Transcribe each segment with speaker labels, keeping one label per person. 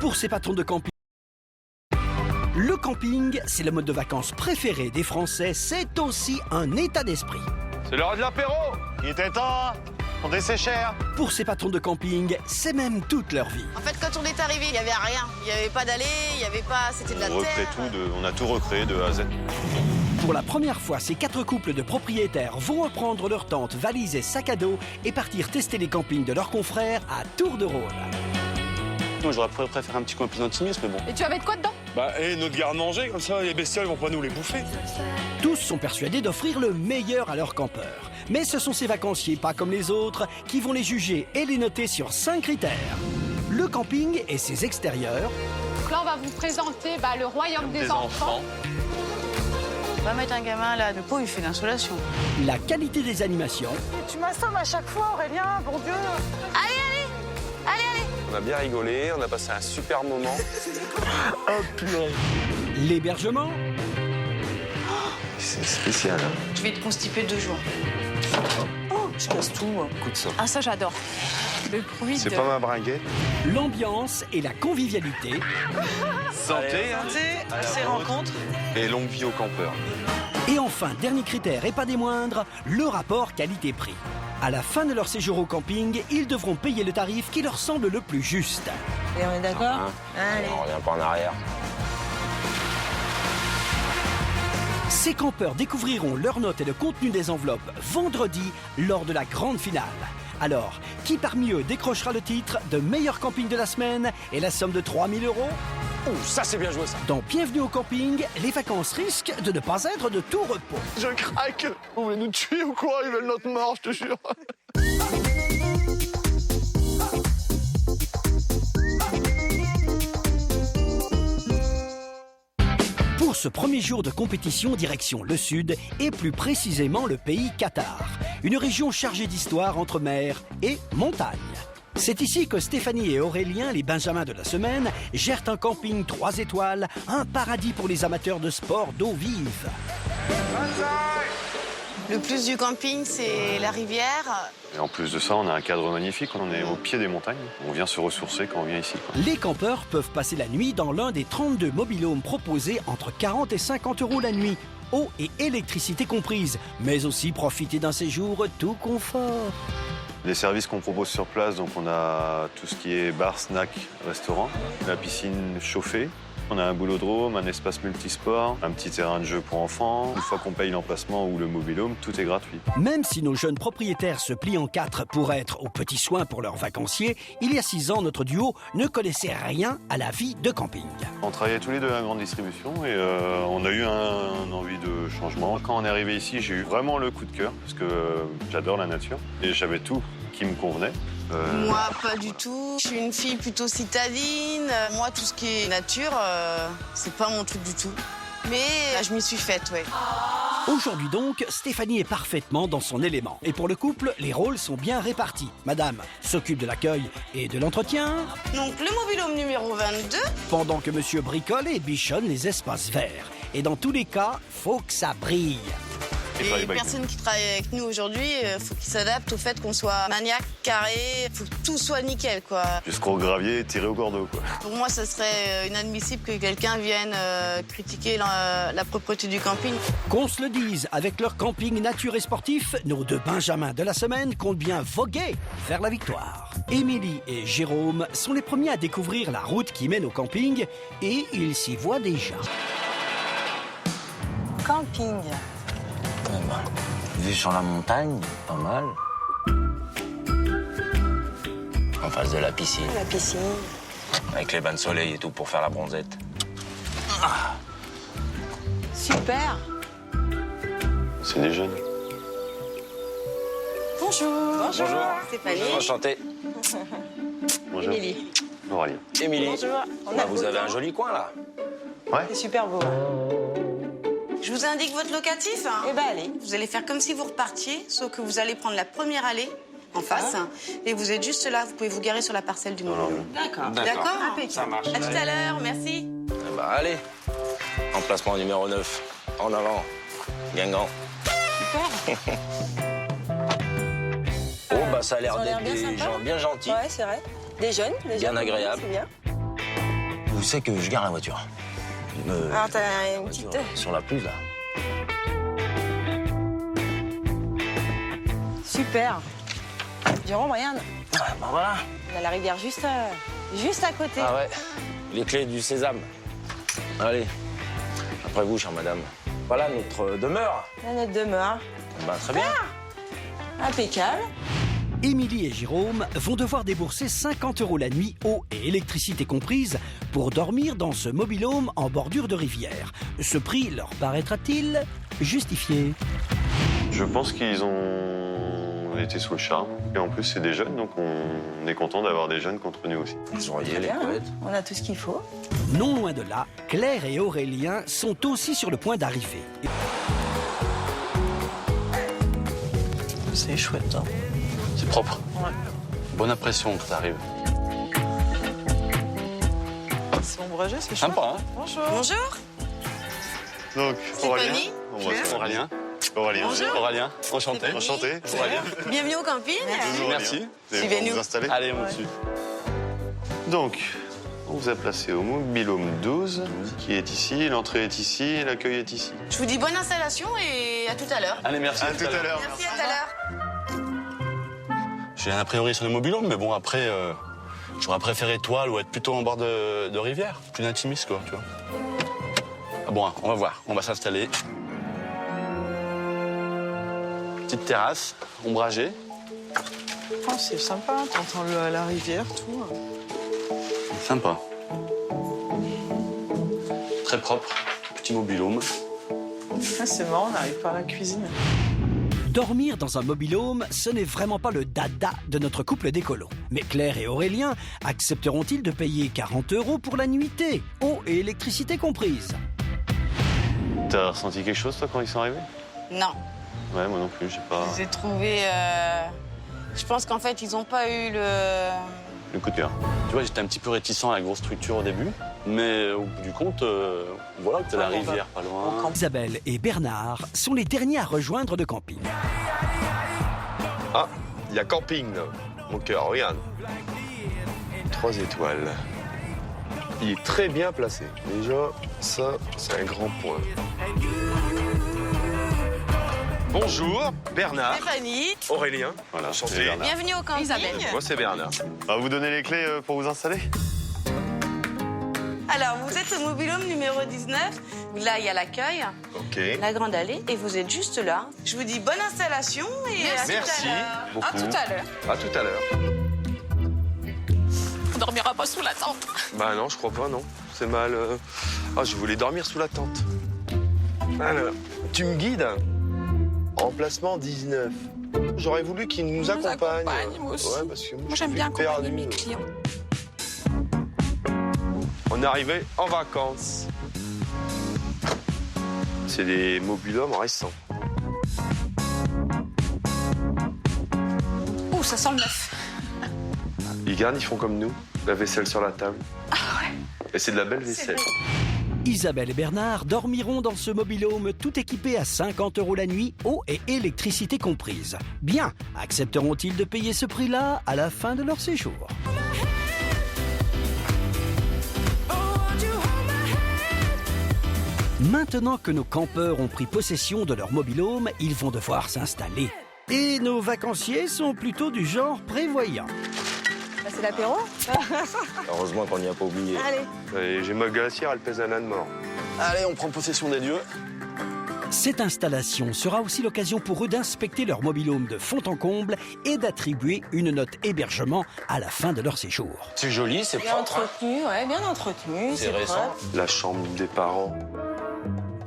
Speaker 1: Pour ces patrons de camping, le camping, c'est le mode de vacances préféré des Français. C'est aussi un état d'esprit.
Speaker 2: C'est l'heure de l'apéro.
Speaker 3: Il était temps, hein. On est cher.
Speaker 1: Pour ces patrons de camping, c'est même toute leur vie.
Speaker 4: En fait, quand on est arrivé, il n'y avait rien. Il n'y avait pas d'allée, il n'y avait pas... C'était de la terre.
Speaker 2: On a tout recréé de A à Z.
Speaker 1: Pour la première fois, ces 4 couples de propriétaires vont reprendre leurs tentes, valises et sacs à dos et partir tester les campings de leurs confrères à tour de rôle.
Speaker 3: Moi, j'aurais préféré un petit coin plus intimiste, mais bon.
Speaker 5: Et tu vas mettre quoi dedans?
Speaker 2: Notre garde-manger, comme ça, les bestioles vont pas nous les bouffer.
Speaker 1: Tous sont persuadés d'offrir le meilleur à leurs campeurs. Mais ce sont ces vacanciers, pas comme les autres, qui vont les juger et les noter sur 5 critères. Le camping et ses extérieurs.
Speaker 5: Donc là, on va vous présenter le royaume des enfants.
Speaker 4: On va mettre un gamin là, le pot, il fait l'insolation.
Speaker 1: La qualité des animations.
Speaker 6: Tu m'assommes à chaque fois, Aurélien, bon Dieu.
Speaker 4: Allez.
Speaker 2: On a bien rigolé, on a passé un super moment.
Speaker 1: L'hébergement.
Speaker 2: C'est spécial, hein.
Speaker 4: Je vais être constipée 2 jours.
Speaker 6: Oh, je casse tout.
Speaker 2: Écoute ça.
Speaker 5: Ah, ça, j'adore. Le bruit
Speaker 2: C'est
Speaker 5: de...
Speaker 2: pas ma bringuette.
Speaker 1: L'ambiance et la convivialité.
Speaker 2: Santé, hein.
Speaker 6: Ces rencontres.
Speaker 2: Et longue vie aux campeurs.
Speaker 1: Et enfin, dernier critère et pas des moindres, le rapport qualité-prix. À la fin de leur séjour au camping, ils devront payer le tarif qui leur semble le plus juste.
Speaker 6: Et on est d'accord? Allez.
Speaker 2: On revient pas en arrière.
Speaker 1: Ces campeurs découvriront leurs notes et le contenu des enveloppes vendredi lors de la grande finale. Alors, qui parmi eux décrochera le titre de meilleur camping de la semaine et la somme de 3 000 €?
Speaker 2: Oh, ça c'est bien joué ça.
Speaker 1: Dans Bienvenue au camping, les vacances risquent de ne pas être de tout repos.
Speaker 3: Je craque. Vous voulez nous tuer ou quoi? Ils veulent notre mort, je te jure.
Speaker 1: Pour ce premier jour de compétition, direction le sud et plus précisément le pays Qatar. Une région chargée d'histoire entre mer et montagne. C'est ici que Stéphanie et Aurélien, les benjamins de la semaine, gèrent un camping 3 étoiles, un paradis pour les amateurs de sport d'eau vive.
Speaker 4: Le plus du camping, c'est la rivière.
Speaker 2: Et en plus de ça, on a un cadre magnifique. On est au pied des montagnes. On vient se ressourcer quand on vient ici, quoi.
Speaker 1: Les campeurs peuvent passer la nuit dans l'un des 32 mobil-homes proposés entre 40 et 50 € la nuit. Eau et électricité comprises, mais aussi profiter d'un séjour tout confort.
Speaker 2: Les services qu'on propose sur place, donc on a tout ce qui est bar, snack, restaurant, la piscine chauffée. On a un boulodrome, un espace multisport, un petit terrain de jeu pour enfants. Une fois qu'on paye l'emplacement ou le mobil-home, tout est gratuit.
Speaker 1: Même si nos jeunes propriétaires se plient en 4 pour être aux petits soins pour leurs vacanciers, il y a 6 ans, notre duo ne connaissait rien à la vie de camping.
Speaker 2: On travaillait tous les deux à la grande distribution et on a eu un envie de changement. Quand on est arrivé ici, j'ai eu vraiment le coup de cœur parce que j'adore la nature et j'avais tout qui me convenait.
Speaker 4: Moi, pas du tout. Je suis une fille plutôt citadine. Moi, tout ce qui est nature, c'est pas mon truc du tout. Mais là, je m'y suis faite, ouais.
Speaker 1: Aujourd'hui donc, Stéphanie est parfaitement dans son élément. Et pour le couple, les rôles sont bien répartis. Madame s'occupe de l'accueil et de l'entretien,
Speaker 4: Donc, le mobil-home numéro 22.
Speaker 1: pendant que monsieur bricole et bichonne les espaces verts. Et dans tous les cas, faut que ça brille.
Speaker 4: Et les personnes qui travaillent avec nous aujourd'hui, faut qu'ils s'adaptent au fait qu'on soit maniaque, carré, faut que tout soit nickel, quoi.
Speaker 2: Jusqu'au gravier tiré au cordeau, quoi.
Speaker 4: Pour moi, ça serait inadmissible que quelqu'un vienne critiquer la propreté du camping.
Speaker 1: Qu'on se le dise, avec leur camping nature et sportif, nos 2 benjamins de la semaine comptent bien voguer vers la victoire. Émilie et Jérôme sont les premiers à découvrir la route qui mène au camping et ils s'y voient déjà.
Speaker 6: Camping.
Speaker 7: Vue sur la montagne, pas mal. En face de la piscine,
Speaker 6: La piscine.
Speaker 7: avec les bains de soleil et tout pour faire la bronzette.
Speaker 6: Super.
Speaker 2: C'est des jeunes.
Speaker 6: Bonjour.
Speaker 7: Bonjour.
Speaker 4: Stéphanie.
Speaker 7: Enchanté.
Speaker 2: Bonjour.
Speaker 6: Émilie.
Speaker 2: Aurélien.
Speaker 7: Émilie.
Speaker 6: Bonjour. On a
Speaker 7: Vous avez un joli coin là.
Speaker 6: C'est super beau.
Speaker 4: Je vous indique votre locatif.
Speaker 6: Eh ben, allez.
Speaker 4: Vous allez faire comme si vous repartiez, sauf que vous allez prendre la première allée en face. Et vous êtes juste là, vous pouvez vous garer sur la parcelle du mobil.
Speaker 6: D'accord.
Speaker 4: D'accord.
Speaker 7: Ça marche.
Speaker 4: À tout à l'heure, merci.
Speaker 7: Eh ben, allez. Emplacement numéro 9. En avant. Guingamp.
Speaker 6: Super.
Speaker 7: Oh, bah ça a l'air
Speaker 6: Ils ont l'air
Speaker 7: d'être
Speaker 6: bien
Speaker 7: des
Speaker 6: sympas.
Speaker 7: gens bien gentils.
Speaker 6: Ouais, c'est vrai. Des jeunes,
Speaker 7: Bien agréables.
Speaker 6: C'est bien.
Speaker 7: Où c'est que je garde la voiture?
Speaker 6: Alors, t'as une petite...
Speaker 7: Sur la pelouse, là.
Speaker 6: Super. Jérôme, regarde.
Speaker 7: Ah, bah voilà.
Speaker 6: On a la rivière juste à côté.
Speaker 7: Ah ouais. Les clés du sésame. Allez. Après vous, chère madame. Voilà notre demeure.
Speaker 6: La note demeure.
Speaker 7: Bah, très bien.
Speaker 6: Impeccable.
Speaker 1: Émilie et Jérôme vont devoir débourser 50 € la nuit, eau et électricité comprises, pour dormir dans ce mobil-home en bordure de rivière. Ce prix leur paraîtra-t-il justifié?
Speaker 2: Je pense qu'ils ont été sous le charme. Et en plus, c'est des jeunes, donc on est content d'avoir des jeunes contre nous aussi.
Speaker 7: Les oreillers, les
Speaker 6: Bien, hein.
Speaker 7: couettes.
Speaker 6: On a tout ce qu'il faut.
Speaker 1: Non loin de là, Claire et Aurélien sont aussi sur le point d'arriver.
Speaker 8: C'est chouette, hein.
Speaker 9: C'est propre.
Speaker 8: Ouais.
Speaker 9: Bonne impression quand t'arrives.
Speaker 8: C'est ombragé, c'est chouette.
Speaker 9: Sympa, hein?
Speaker 8: Bonjour.
Speaker 4: Bonjour.
Speaker 2: Donc,
Speaker 4: Stéphanie.
Speaker 9: Aurélien.
Speaker 2: Aurélien.
Speaker 4: Bonjour.
Speaker 9: Aurélien, enchanté.
Speaker 4: Stéphanie.
Speaker 2: Enchanté.
Speaker 9: Aurélien.
Speaker 4: Bienvenue au camping.
Speaker 9: Merci.
Speaker 4: Suivez-nous.
Speaker 2: Vous installer.
Speaker 9: Allez, on dessus.
Speaker 2: Donc, on vous a placé au mobil-home 12, qui est ici, l'entrée est ici, l'accueil est ici.
Speaker 4: Je vous dis bonne installation et à tout à l'heure.
Speaker 9: Allez, merci.
Speaker 2: À tout à l'heure.
Speaker 4: Merci, à tout à l'heure.
Speaker 9: J'ai un a priori sur le mobil-home, mais bon, après, j'aurais préféré toile ou être plutôt en bord de rivière. Plus intimiste, quoi, tu vois. Ah bon, on va voir. On va s'installer. Petite terrasse, ombragée.
Speaker 8: Oh, c'est sympa, t'entends la rivière, tout.
Speaker 9: Sympa. Très propre. Petit mobil-home.
Speaker 8: Ah, c'est marrant, on n'arrive pas à la cuisine.
Speaker 1: Dormir dans un mobil-home, ce n'est vraiment pas le dada de notre couple d'écolos. Mais Claire et Aurélien accepteront-ils de payer 40 € pour la nuitée, eau et électricité comprises?
Speaker 2: T'as ressenti quelque chose, toi, quand ils sont arrivés?
Speaker 4: Non,
Speaker 2: Ouais, moi non plus, j'ai pas...
Speaker 4: je les ai trouvés... Je pense qu'en fait, ils n'ont pas eu
Speaker 2: Le coup de cœur.
Speaker 9: Tu vois, j'étais un petit peu réticent à la grosse structure au début. Mais au bout du compte, voilà, t'as la rivière pas loin.
Speaker 1: Isabelle et Bernard sont les derniers à rejoindre le camping.
Speaker 10: Ah, il y a camping, là. Mon cœur, regarde. 3 étoiles. Il est très bien placé. Déjà, ça, c'est un grand point. Bonjour, Bernard,
Speaker 4: Stéphanie.
Speaker 10: Aurélien.
Speaker 2: Voilà,
Speaker 10: Enchanté.
Speaker 2: c'est Bernard.
Speaker 4: Bienvenue au camping. Isabelle.
Speaker 10: Moi, c'est Bernard.
Speaker 2: On va vous donner les clés pour vous installer?
Speaker 4: Alors, vous êtes au mobil-home numéro 19. Là, il y a l'accueil,
Speaker 10: OK.
Speaker 4: la grande allée, et vous êtes juste là. Je vous dis bonne installation et à tout
Speaker 10: Merci
Speaker 4: à l'heure.
Speaker 10: beaucoup.
Speaker 4: À tout à l'heure.
Speaker 10: À tout à l'heure.
Speaker 4: On dormira pas sous la tente.
Speaker 10: Bah non, je crois pas, non. C'est mal. Ah, je voulais dormir sous la tente. Alors, tu me guides? Emplacement 19. J'aurais voulu qu'il nous accompagne.
Speaker 4: moi aussi.
Speaker 10: Ouais, parce que
Speaker 4: Moi, j'aime bien
Speaker 10: perdu.
Speaker 4: accompagner mes clients.
Speaker 10: On est arrivé en vacances. C'est des mobil-homes récents.
Speaker 4: Ouh, ça sent le neuf.
Speaker 10: Les gardes, ils font comme nous. La vaisselle sur la table. Ah ouais. Et c'est de la belle vaisselle.
Speaker 1: Isabelle et Bernard dormiront dans ce mobil-home tout équipé à 50 € la nuit, eau et électricité comprises. Bien, accepteront-ils de payer ce prix-là à la fin de leur séjour? Maintenant que nos campeurs ont pris possession de leur mobil-home, ils vont devoir s'installer. Et nos vacanciers sont plutôt du genre prévoyants.
Speaker 6: Là, c'est l'apéro.
Speaker 7: Heureusement qu'on n'y a pas oublié.
Speaker 6: Allez.
Speaker 10: Et j'ai ma glacière, elle pèse un âne mort.
Speaker 9: Allez, on prend possession des lieux.
Speaker 1: Cette installation sera aussi l'occasion pour eux d'inspecter leur mobil-home de fond en comble et d'attribuer une note hébergement à la fin de leur séjour.
Speaker 7: C'est joli, c'est
Speaker 6: Bien
Speaker 7: propre.
Speaker 6: entretenu, ouais, bien entretenu.
Speaker 7: C'est récent.
Speaker 6: propre.
Speaker 10: La chambre des parents.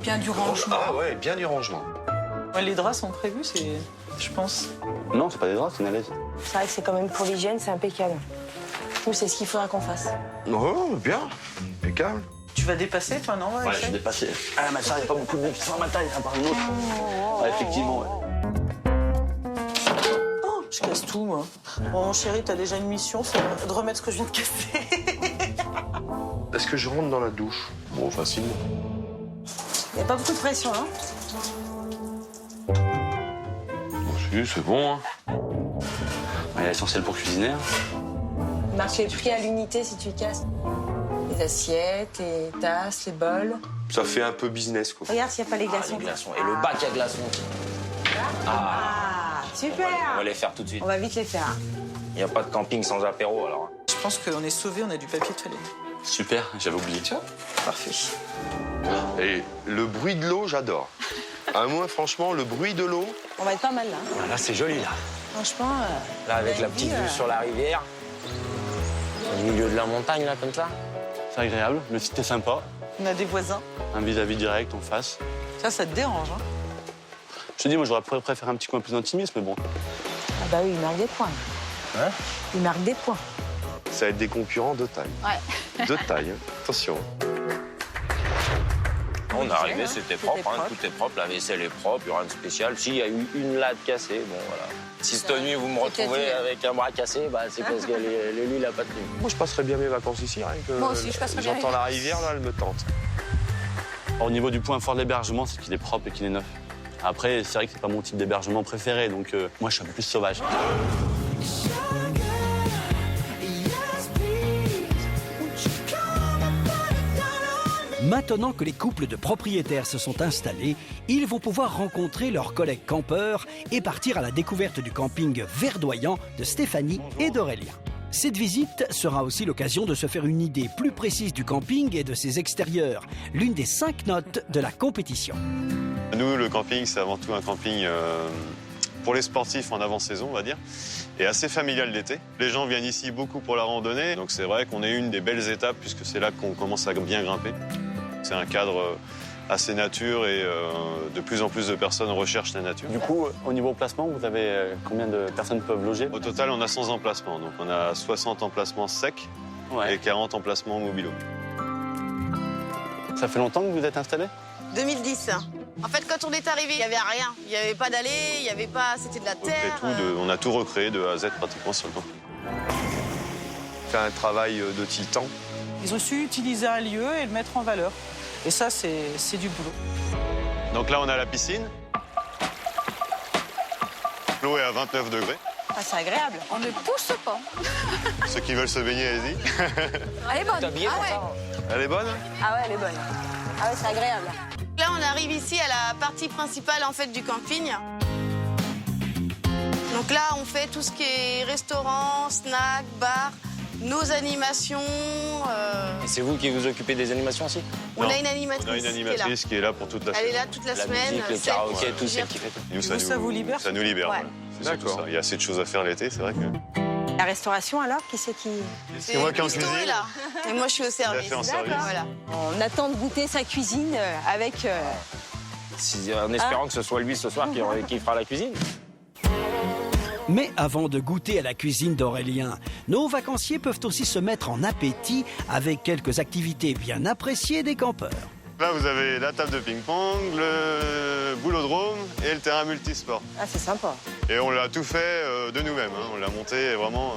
Speaker 6: Bien du rangement.
Speaker 10: Ah ouais, bien du rangement.
Speaker 8: Ouais, les draps sont prévus, c'est... Je pense.
Speaker 9: Non, c'est pas des draps, c'est une alaise.
Speaker 6: C'est vrai que c'est quand même pour l'hygiène, c'est impeccable. Nous, c'est ce qu'il faudra qu'on fasse.
Speaker 10: Oh, bien. Impeccable.
Speaker 8: Tu vas dépasser, toi, non?
Speaker 9: Ouais, je suis dépassé. Ah, ma soeur, il n'y a pas beaucoup de monde qui sont à ma taille, à part une autre. Ouais, effectivement, ouais.
Speaker 8: Oh, je casse tout, moi. Bon, chérie, t'as déjà une mission, c'est de remettre ce que je viens de casser.
Speaker 10: Est-ce que je rentre dans la douche?
Speaker 9: Bon, facilement.
Speaker 6: Il n'y a pas beaucoup de pression, hein?
Speaker 10: Si, c'est bon, hein.
Speaker 9: Il y a l'essentiel pour cuisiner.
Speaker 6: Marche les prix à l'unité si tu le casses. Les assiettes, les tasses, les bols.
Speaker 10: Ça fait un peu business, quoi.
Speaker 6: Regarde s'il n'y a pas les
Speaker 7: Ah,
Speaker 6: glaçons.
Speaker 7: les glaçons. Et le bac à glaçons.
Speaker 6: Ah, super.
Speaker 7: On va les faire tout de suite.
Speaker 6: On va vite les faire.
Speaker 7: Il n'y a pas de camping sans apéro, alors.
Speaker 8: Je pense qu'on est sauvés, on a du papier toilette.
Speaker 9: Super, j'avais oublié.
Speaker 8: Parfait.
Speaker 10: Et le bruit de l'eau, j'adore. Moi, franchement, le bruit de l'eau,
Speaker 6: On va être pas mal là.
Speaker 7: Là, c'est joli, là.
Speaker 6: Franchement.
Speaker 7: Là, avec la petite vue sur la rivière. Au milieu de la montagne, là, comme ça.
Speaker 9: C'est agréable, le site est sympa.
Speaker 8: On a des voisins.
Speaker 9: Un vis-à-vis direct en face.
Speaker 8: Ça te dérange, hein?
Speaker 9: Je te dis, moi, j'aurais préféré un petit coin plus intimiste, mais bon.
Speaker 6: Ah bah oui, il marque des points.
Speaker 7: Hein?
Speaker 6: Il marque des points.
Speaker 10: ça va être des concurrents de taille.
Speaker 5: Ouais.
Speaker 10: De taille, hein. Attention.
Speaker 7: On est arrivé, c'était propre, hein, tout est propre, la vaisselle est propre, il n'y a rien de spécial. S'il y a eu une latte cassée, bon voilà. Si cette nuit vous me retrouvez avec un bras cassé, bah, c'est parce que l'huile n'a pas tenu.
Speaker 10: Moi, je passerais bien mes vacances ici. Rien que
Speaker 5: Moi aussi, je passerais bien
Speaker 10: j'entends
Speaker 5: mes
Speaker 10: la
Speaker 5: vacances.
Speaker 10: rivière, là, elle me tente.
Speaker 9: Au niveau du point fort de l'hébergement, c'est qu'il est propre et qu'il est neuf. Après, c'est vrai que c'est pas mon type d'hébergement préféré, donc moi, je suis un peu plus sauvage.
Speaker 1: Maintenant que les couples de propriétaires se sont installés, ils vont pouvoir rencontrer leurs collègues campeurs et partir à la découverte du camping verdoyant de Stéphanie et d'Aurélien. Cette visite sera aussi l'occasion de se faire une idée plus précise du camping et de ses extérieurs, l'une des 5 notes de la compétition.
Speaker 2: Nous, le camping, c'est avant tout un camping pour les sportifs en avant-saison, on va dire, et assez familial l'été. Les gens viennent ici beaucoup pour la randonnée, donc c'est vrai qu'on est une des belles étapes puisque c'est là qu'on commence à bien grimper. C'est un cadre assez nature et de plus en plus de personnes recherchent la nature.
Speaker 9: Du coup, au niveau emplacement, vous avez combien de personnes peuvent loger?
Speaker 2: Au total, on a 100 emplacements, donc on a 60 emplacements secs et 40 emplacements mobilos.
Speaker 9: Ça fait longtemps que vous êtes installé?
Speaker 4: 2010. En fait, quand on est arrivé, il n'y avait rien. Il n'y avait pas d'allée, il n'y avait pas... C'était de la terre.
Speaker 2: On a tout recréé de A à Z pratiquement sur le camping.
Speaker 10: C'est un travail de titan.
Speaker 8: Ils ont su utiliser un lieu et le mettre en valeur. Et ça, c'est du boulot.
Speaker 2: Donc là, on a la piscine. L'eau est à 29 degrés.
Speaker 6: Ah, c'est agréable.
Speaker 5: On ne pousse pas.
Speaker 2: Ceux qui veulent se baigner, allez-y.
Speaker 5: Elle est bonne.
Speaker 7: Habillé
Speaker 5: Ah
Speaker 7: comme
Speaker 5: ouais.
Speaker 7: ça.
Speaker 2: Elle est bonne?
Speaker 6: Ah ouais, elle est bonne. Ah ouais, c'est agréable.
Speaker 4: Là, on arrive ici à la partie principale en fait du camping. Donc là, on fait tout ce qui est restaurant, snack, bar, nos animations.
Speaker 7: Et c'est vous qui vous occupez des animations aussi?
Speaker 4: On a une animatrice.
Speaker 2: On a une animatrice qui est là pour toute la
Speaker 4: Elle
Speaker 2: semaine.
Speaker 4: est là toute la
Speaker 7: La
Speaker 4: semaine.
Speaker 7: musique, le
Speaker 4: celle
Speaker 7: karaoké,
Speaker 4: qui
Speaker 7: tout,
Speaker 4: gère
Speaker 7: celle qui fait tout.
Speaker 2: Nous,
Speaker 8: ça vous libère?
Speaker 2: Ça nous libère,
Speaker 4: Ouais.
Speaker 2: voilà. C'est surtout
Speaker 10: D'accord.
Speaker 2: ça. Il y a assez de choses à faire l'été, c'est vrai que...
Speaker 6: La restauration, alors, qui c'est qui...
Speaker 2: C'est moi qui en
Speaker 4: Christo
Speaker 2: cuisine.
Speaker 4: est là. Et moi, je suis au service.
Speaker 2: fait en service.
Speaker 4: Voilà.
Speaker 6: On attend de goûter sa cuisine avec...
Speaker 7: En espérant que ce soit lui ce soir qui fera la cuisine.
Speaker 1: Mais avant de goûter à la cuisine d'Aurélien, nos vacanciers peuvent aussi se mettre en appétit avec quelques activités bien appréciées des campeurs.
Speaker 2: Là, vous avez la table de ping-pong, le boulodrome et le terrain multisport.
Speaker 6: Ah, c'est sympa.
Speaker 2: Et on l'a tout fait de nous-mêmes. Hein. On l'a monté vraiment...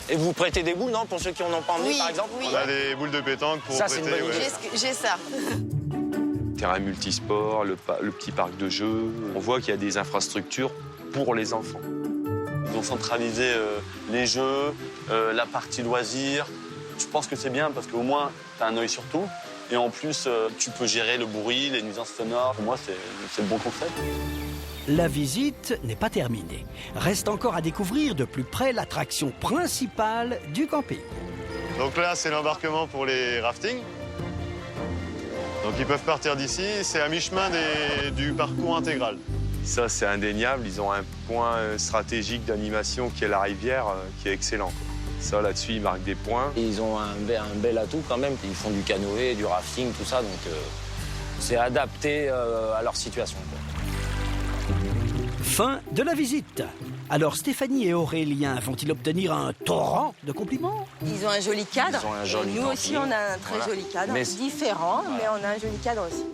Speaker 7: Et vous prêtez des boules, non, pour ceux qui en ont pas emmené,
Speaker 4: Oui,
Speaker 7: par exemple?
Speaker 4: oui.
Speaker 2: On a des boules de pétanque pour
Speaker 7: Ça, c'est
Speaker 2: prêter.
Speaker 7: une bonne idée.
Speaker 4: J'ai ça.
Speaker 10: Terrain multisport, le petit parc de jeux. On voit qu'il y a des infrastructures pour les enfants.
Speaker 9: Ils ont centralisé les jeux, la partie loisirs. Je pense que c'est bien parce qu'au moins, tu as un œil sur tout. Et en plus, tu peux gérer le bruit, les nuisances sonores. Pour moi, c'est le bon concept.
Speaker 1: La visite n'est pas terminée. Reste encore à découvrir de plus près l'attraction principale du camping.
Speaker 2: Donc là, c'est l'embarquement pour les raftings. Donc ils peuvent partir d'ici. C'est à mi-chemin du parcours intégral.
Speaker 10: Ça, c'est indéniable. Ils ont un point stratégique d'animation qui est la rivière, qui est excellent. Ça, là-dessus, ils marquent des points.
Speaker 7: Et ils ont un bel atout quand même. Ils font du canoë, du rafting, tout ça. Donc c'est adapté à leur situation, quoi.
Speaker 1: Fin de la visite. Alors Stéphanie et Aurélien vont-ils obtenir un torrent de compliments?
Speaker 6: Ils ont un joli cadre.
Speaker 7: Ils ont un joli
Speaker 6: et nous aussi,
Speaker 7: camping.
Speaker 6: on a un très
Speaker 7: Voilà.
Speaker 6: joli cadre.
Speaker 7: Mais-
Speaker 6: Différent,
Speaker 7: Voilà.
Speaker 6: mais on a un joli cadre aussi.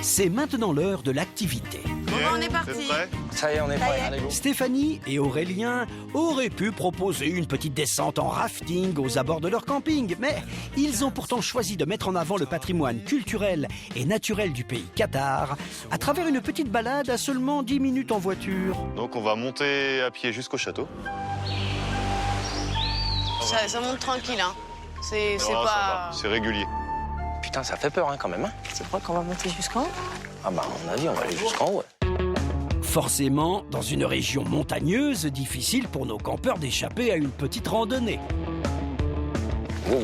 Speaker 1: C'est maintenant l'heure de l'activité.
Speaker 4: On est parti.
Speaker 2: C'est prêt?
Speaker 7: Ça y est, on est prêts. Allez, go.
Speaker 1: Stéphanie et Aurélien auraient pu proposer une petite descente en rafting aux abords de leur camping, mais ils ont pourtant choisi de mettre en avant le patrimoine culturel et naturel du pays Qatar à travers une petite balade à seulement 10 minutes en voiture.
Speaker 2: Donc on va monter à pied jusqu'au château.
Speaker 4: Ça monte tranquille. Hein. C'est
Speaker 2: Non, ça
Speaker 4: pas...
Speaker 2: va, c'est régulier.
Speaker 7: Putain, ça fait peur, hein, quand même. Hein.
Speaker 6: Tu crois qu'on va monter jusqu'en haut?
Speaker 7: Ah bah, à mon avis, on va aller jusqu'en haut. Ouais.
Speaker 1: Forcément, dans une région montagneuse, difficile pour nos campeurs d'échapper à une petite randonnée.
Speaker 7: Wow.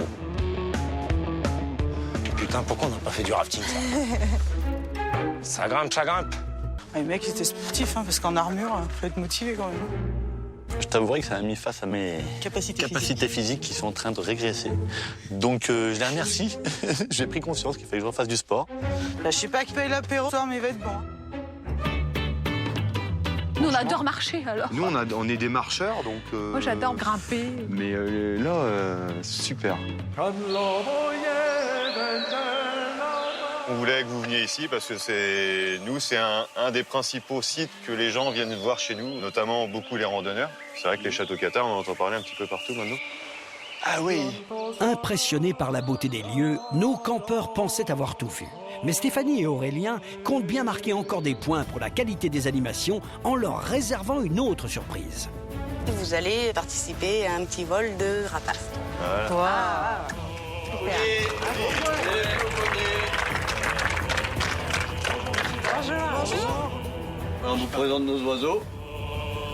Speaker 7: Putain, pourquoi on n'a pas fait du rafting, ça? Ça grimpe, ça grimpe.
Speaker 8: Les mecs, ils étaient sportifs, hein, parce qu'en armure, faut être motivé quand même.
Speaker 9: Je t'avouerai que ça m'a mis face à mes capacités physiques qui sont en train de régresser. Donc je les remercie. J'ai pris conscience qu'il fallait que je refasse du sport.
Speaker 8: Bah, je sais pas qui paye l'apéro, mais il va être bon.
Speaker 5: Nous, on adore marcher, alors.
Speaker 10: Nous, on est des marcheurs, donc...
Speaker 5: Moi, j'adore grimper.
Speaker 10: Mais là, super.
Speaker 2: On voulait que vous veniez ici parce que c'est un des principaux sites que les gens viennent voir chez nous, notamment beaucoup les randonneurs. C'est vrai que les châteaux cathares, on en entend parler un petit peu partout maintenant.
Speaker 10: Ah oui.
Speaker 1: Impressionnés par la beauté des lieux, nos campeurs pensaient avoir tout vu. Mais Stéphanie et Aurélien comptent bien marquer encore des points pour la qualité des animations en leur réservant une autre surprise.
Speaker 4: Vous allez participer à un petit vol de rapace.
Speaker 2: Voilà.
Speaker 3: On vous présente nos oiseaux.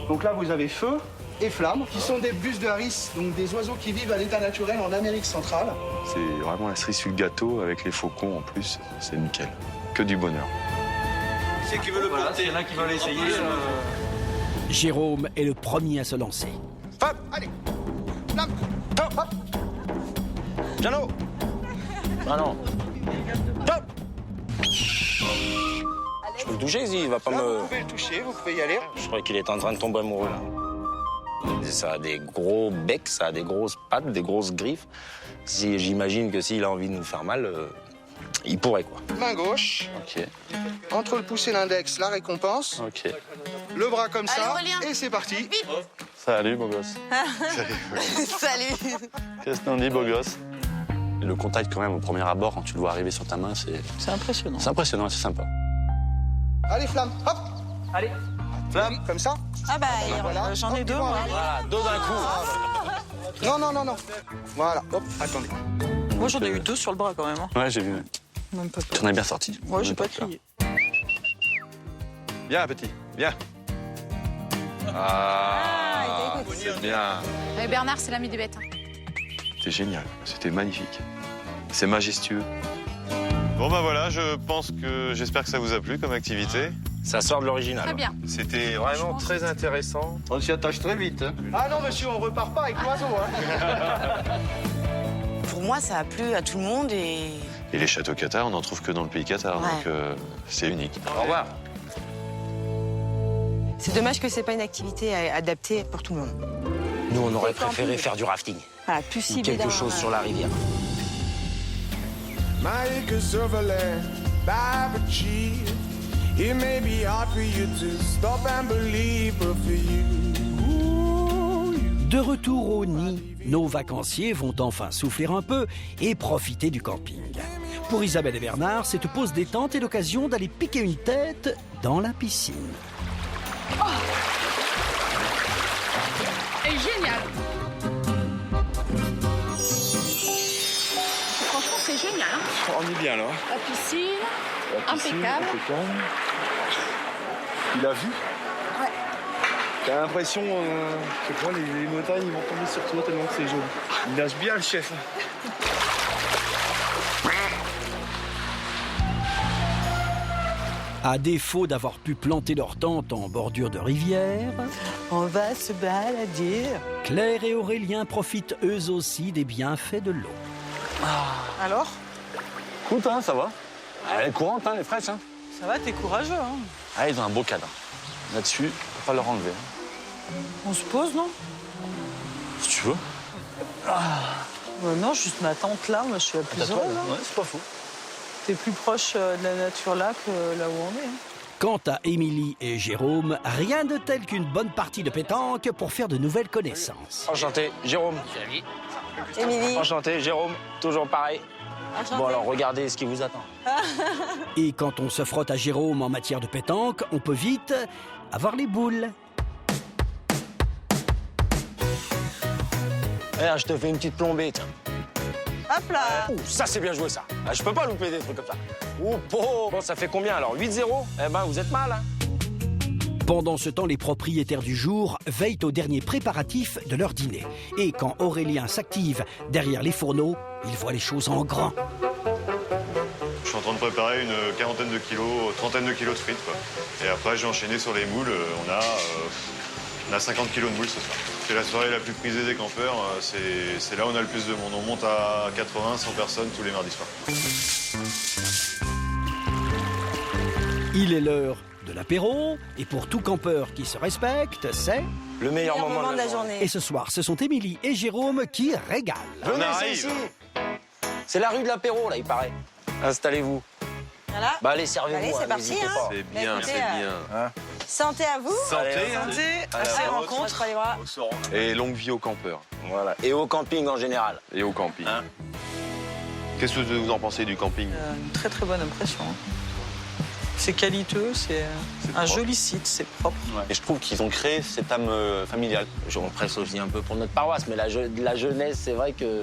Speaker 3: Donc là, vous avez Feu et Flamme, qui sont des bus de Harris, donc des oiseaux qui vivent à l'état naturel en Amérique centrale.
Speaker 10: C'est vraiment la cerise sur le gâteau avec les faucons en plus. C'est nickel. Que du bonheur.
Speaker 3: C'est qui veut le porter. Il y en a qui veulent essayer.
Speaker 1: Jérôme est le premier à se lancer.
Speaker 3: Hop, allez. Flamme. Hop, hop.
Speaker 7: Jano. Ah non. Top. Je peux le toucher, il va pas
Speaker 3: Là,
Speaker 7: me...
Speaker 3: vous pouvez le toucher, vous pouvez y aller.
Speaker 7: Je crois qu'il est en train de tomber amoureux, là. Ça a des gros becs, ça a des grosses pattes, des grosses griffes. J'imagine que s'il a envie de nous faire mal, il pourrait, quoi.
Speaker 3: Main gauche.
Speaker 9: Ok,
Speaker 3: Entre le pouce et l'index, la récompense.
Speaker 9: ok.
Speaker 3: Le bras comme ça.
Speaker 4: Allez, Aurélien.
Speaker 3: Et c'est parti.
Speaker 9: Salut, beau gosse.
Speaker 4: Salut.
Speaker 9: Qu'est-ce qu'on dit, beau gosse? Le contact, quand même, au premier abord, quand tu le vois arriver sur ta main,
Speaker 8: C'est impressionnant.
Speaker 9: c'est impressionnant, c'est sympa.
Speaker 3: Allez, Flamme. Hop.
Speaker 8: Allez.
Speaker 3: Flamme, comme ça.
Speaker 8: Ah bah,
Speaker 3: Voilà.
Speaker 8: j'en ai
Speaker 3: Hop,
Speaker 8: deux,
Speaker 3: voilà.
Speaker 8: moi.
Speaker 7: Voilà, deux d'un coup.
Speaker 3: Non, non, non, non. Voilà. Hop, attendez.
Speaker 8: Moi, j'en ai eu deux sur le bras quand même. Hein.
Speaker 9: Ouais, j'ai vu.
Speaker 8: Même pas
Speaker 9: Tu en as bien sorti.
Speaker 8: Moi, j'ai pas crié.
Speaker 10: Viens, petit, viens. Ah, c'est bien.
Speaker 5: Bernard, c'est l'ami des bêtes.
Speaker 10: C'était génial. C'était magnifique. C'est majestueux.
Speaker 2: Bon bah voilà, j'espère que ça vous a plu comme activité.
Speaker 7: Ça sort de l'original.
Speaker 5: Très bien.
Speaker 10: C'était vraiment très intéressant.
Speaker 3: On s'y attache très vite. Hein. Ah non, monsieur, on repart pas avec l'oiseau. Hein.
Speaker 4: Pour moi, ça a plu à tout le monde et...
Speaker 2: Et les châteaux cathares, on n'en trouve que dans le pays cathare,
Speaker 4: Ouais.
Speaker 2: donc c'est unique.
Speaker 10: Au revoir.
Speaker 6: C'est dommage que c'est pas une activité adaptée pour tout le monde.
Speaker 7: Nous, on aurait préféré faire du rafting.
Speaker 6: Voilà, plus
Speaker 7: Ou
Speaker 6: ciblé
Speaker 7: quelque
Speaker 6: dans-
Speaker 7: chose sur la rivière.
Speaker 11: My acres of land, Baba G. It may be hard for you to stop and believe, but for you, ooh, you.
Speaker 1: De retour au nid, nos vacanciers vont enfin souffler un peu et profiter du camping. Pour Isabelle et Bernard, cette pause détente est l'occasion d'aller piquer une tête dans la piscine.
Speaker 5: Et génial. Franchement, c'est génial. Hein.
Speaker 10: On est bien là.
Speaker 5: La piscine, impeccable.
Speaker 10: Il a vu? Ouais. T'as l'impression que toi, les montagnes ils vont tomber sur toi tellement que c'est joli. Il nage bien le chef.
Speaker 1: À défaut d'avoir pu planter leur tente en bordure de rivière,
Speaker 8: On va se balader.
Speaker 1: Claire et Aurélien profitent eux aussi des bienfaits de l'eau.
Speaker 8: Alors?
Speaker 9: Écoute, hein, ça va. Elle est courante, hein, elle est fraîche. Hein.
Speaker 8: Ça va, t'es courageux, hein?
Speaker 9: Ah, ils ont un beau cadre. Là-dessus, faut pas leur enlever.
Speaker 8: On se pose, non?
Speaker 9: Si tu veux.
Speaker 8: Non, juste ma tante là, moi je suis la plus heureuse. Hein.
Speaker 9: Ouais, c'est pas faux.
Speaker 8: T'es plus proche de la nature là que là où on est. Hein.
Speaker 1: Quant à Émilie et Jérôme, rien de tel qu'une bonne partie de pétanque pour faire de nouvelles connaissances.
Speaker 7: Enchanté, Jérôme.
Speaker 6: Émilie.
Speaker 7: Enchanté, Jérôme. Toujours pareil. Bon, alors regardez ce qui vous attend.
Speaker 1: Et quand on se frotte à Jérôme en matière de pétanque, on peut vite avoir les boules.
Speaker 7: Eh, je te fais une petite plombée, tiens.
Speaker 8: Hop là.
Speaker 7: Ouh, ça c'est bien joué ça. Ah, je peux pas louper des trucs comme ça. Ouh, bon, ça fait combien alors? 8-0? Eh ben, vous êtes mal, hein.
Speaker 1: Pendant ce temps, les propriétaires du jour veillent aux derniers préparatifs de leur dîner. Et quand Aurélien s'active derrière les fourneaux, il voit les choses en grand.
Speaker 2: Je suis en train de préparer une quarantaine de kilos, trentaine de kilos de frites, quoi. Et après, j'ai enchaîné sur les moules. On a 50 kilos de moules ce soir. C'est la soirée la plus prisée des campeurs. C'est là où on a le plus de monde. On monte à 80, 100 personnes tous les mardis soirs.
Speaker 1: Il est l'heure de l'apéro, et pour tout campeur qui se respecte, c'est
Speaker 7: le meilleur moment de la journée.
Speaker 1: Et ce soir, ce sont Émilie et Jérôme qui régalent.
Speaker 7: Venez ici. C'est la rue de l'apéro, là, il paraît. Installez-vous.
Speaker 8: Voilà.
Speaker 7: Bah, allez, servez-vous.
Speaker 8: Allez, c'est parti.
Speaker 7: N'hésitez pas.
Speaker 10: C'est bien,
Speaker 8: écoutez,
Speaker 10: c'est bien.
Speaker 7: Hein?
Speaker 8: Santé à vous.
Speaker 10: Santé.
Speaker 8: Santé.
Speaker 10: À
Speaker 8: À
Speaker 10: la
Speaker 8: ces
Speaker 10: vôtre.
Speaker 8: rencontres. Les bras.
Speaker 10: Et longue vie aux campeurs.
Speaker 7: Voilà. Et au camping en général.
Speaker 10: Et au camping.
Speaker 7: Hein?
Speaker 10: Qu'est-ce que vous en pensez du camping?
Speaker 8: Une très très bonne impression. C'est qualiteux, c'est un joli site, c'est propre.
Speaker 9: Ouais. Et je trouve qu'ils ont créé cette âme familiale.
Speaker 7: On presse aussi un peu pour notre paroisse, mais la jeunesse, c'est vrai que...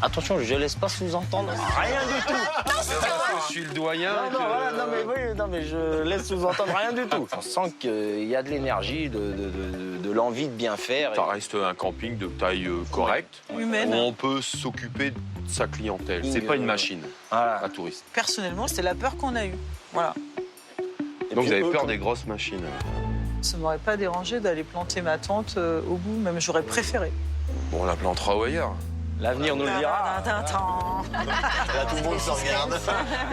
Speaker 7: Attention, je laisse pas sous-entendre rien du tout.
Speaker 10: Je suis le doyen.
Speaker 7: Non, mais je laisse sous-entendre rien du tout. On sent qu'il y a de l'énergie, de l'envie de bien faire.
Speaker 10: Ça reste un camping de taille correcte,
Speaker 8: Humaine.
Speaker 10: où on peut s'occuper de sa clientèle. C'est pas une machine à touristes.
Speaker 8: Personnellement, c'était la peur qu'on a eue. Voilà.
Speaker 10: Donc vous avez peur des grosses machines?
Speaker 8: Ça m'aurait pas dérangé d'aller planter ma tente au bout, même j'aurais préféré.
Speaker 10: Bon, on la plantera ou ailleurs.
Speaker 7: L'avenir nous le dira.
Speaker 9: Là, tout le monde se regarde.